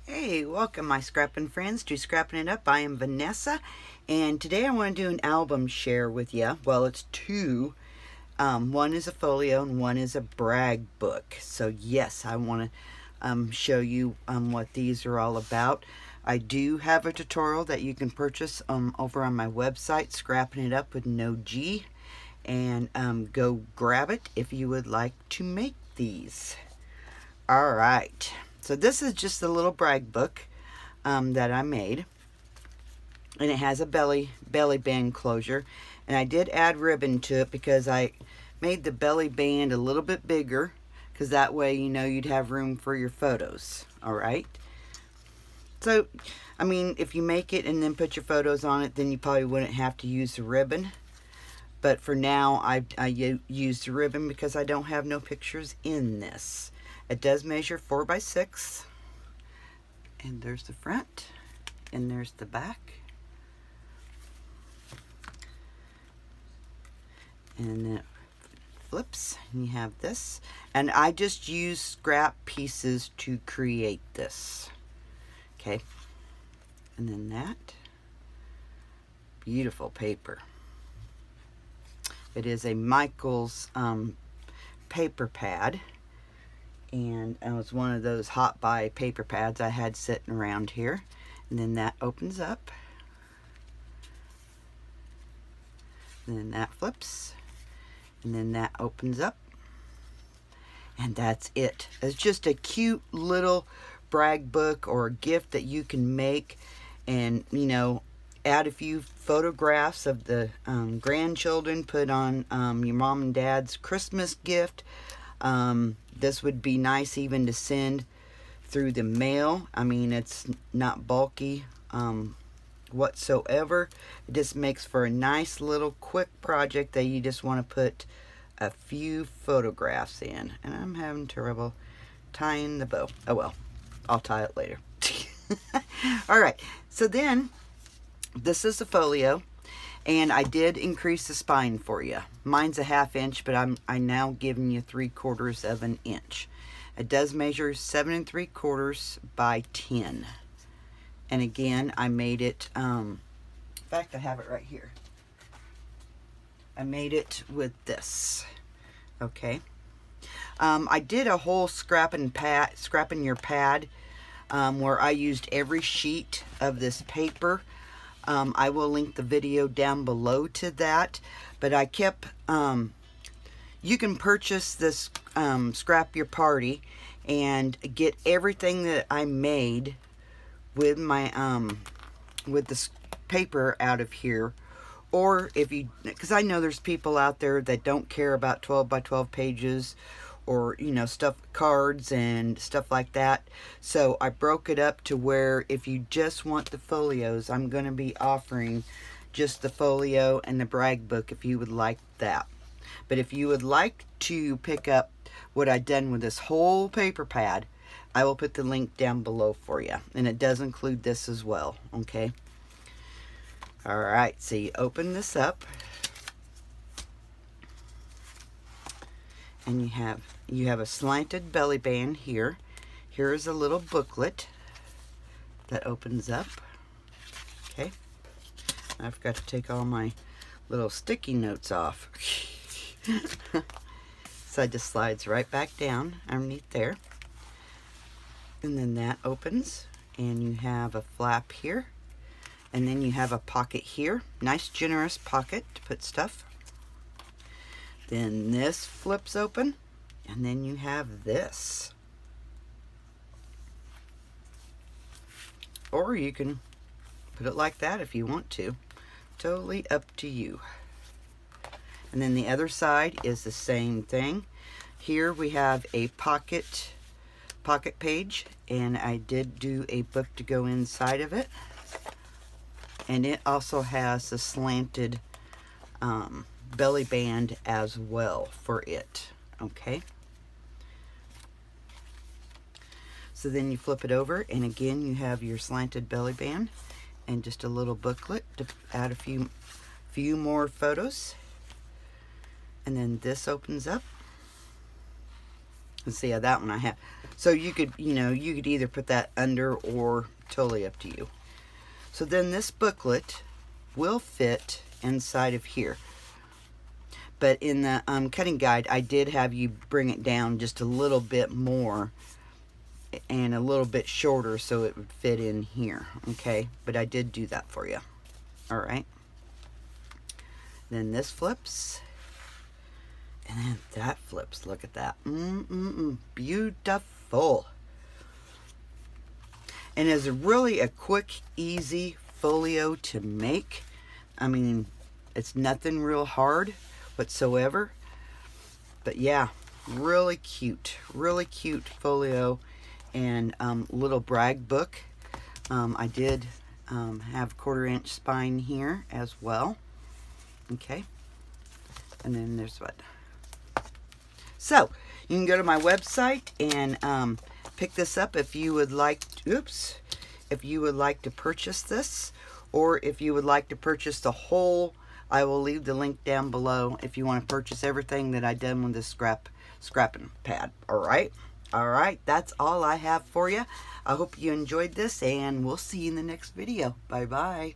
Hey, welcome my scrapping friends to Scrapping It Up. I am Vanessa, and today I want to do an album share with you. Well, it's two. One is a folio and one is a brag book. So yes, I want to show you what these are all about. I do have a tutorial that you can purchase over on my website, Scrapping It Up with no G, and go grab it if you would like to make these. All right. So this is just a little brag book that I made, and it has a belly band closure, and I did add ribbon to it because I made the belly band a little bit bigger, because that way you'd have room for your photos. All right. So I mean, if you make it and then put your photos on it, then you probably wouldn't have to use the ribbon, but for now I used the ribbon because I don't have no pictures in this. It does measure 4 by 6, and there's the front, and there's the back, and then it flips, and you have this, and I just use scrap pieces to create this. Okay, and then that beautiful paper. It is a Michaels paper pad. And it was one of those hot buy paper pads I had sitting around here. And then that opens up. And then that flips. And then that opens up. And that's it. It's just a cute little brag book or a gift that you can make. And, add a few photographs of the grandchildren. Put on your mom and dad's Christmas gift. This would be nice even to send through the mail. I mean, it's not bulky whatsoever. It just makes for a nice little quick project that you just want to put a few photographs in. And I'm having trouble tying the bow. Oh well, I'll tie it later. Alright, so then this is a folio. And I did increase the spine for you. Mine's a 1/2 inch, but I'm now giving you 3/4 of an inch. It does measure 7 3/4 by 10. And again, I made it, in fact, I have it right here. I made it with this. Okay. I did a whole scrapping your pad, where I used every sheet of this paper. I will link the video down below to that, but I kept, you can purchase this Scrap Your Party and get everything that I made with my, with this paper out of here. Or if you, because I know there's people out there that don't care about 12 by 12 pages or stuff, cards and stuff like that. So I broke it up to where if you just want the folios, I'm going to be offering just the folio and the brag book if you would like that. But if you would like to pick up what I've done with this whole paper pad, I will put the link down below for you, and it does include this as well. Okay, all right, so you open this up and you have a slanted belly band here. Here is a little booklet that opens up. Okay. I forgot to take all my little sticky notes off. So it just slides right back down underneath there. And then that opens, and you have a flap here. And then you have a pocket here. Nice generous pocket to put stuff. Then this flips open, and then you have this. Or you can put it like that if you want to. Totally up to you. And then the other side is the same thing. Here we have a pocket page, and I did do a book to go inside of it. And it also has the slanted belly band as well for it. Okay, so then you flip it over, and again you have your slanted belly band and just a little booklet to add a few more photos. And then this opens up, And see how that one I have. So you could, you could either put that under or totally up to you. So then this booklet will fit inside of here. But in the cutting guide, I did have you bring it down just a little bit more and a little bit shorter so it would fit in here, okay? But I did do that for you. All right. Then this flips. And then that flips. Look at that. Beautiful. And it's really a quick, easy folio to make. I mean, it's nothing real hard whatsoever. But yeah, really cute folio and little brag book. I did have 1/4" spine here as well. Okay. And then there's what. So you can go to my website and pick this up if you would like. If you would like to purchase this, or if you would like to purchase the whole. I will leave the link down below if you want to purchase everything that I done with this scrapping pad. All right, that's all I have for you. I hope you enjoyed this, and we'll see you in the next video. Bye bye.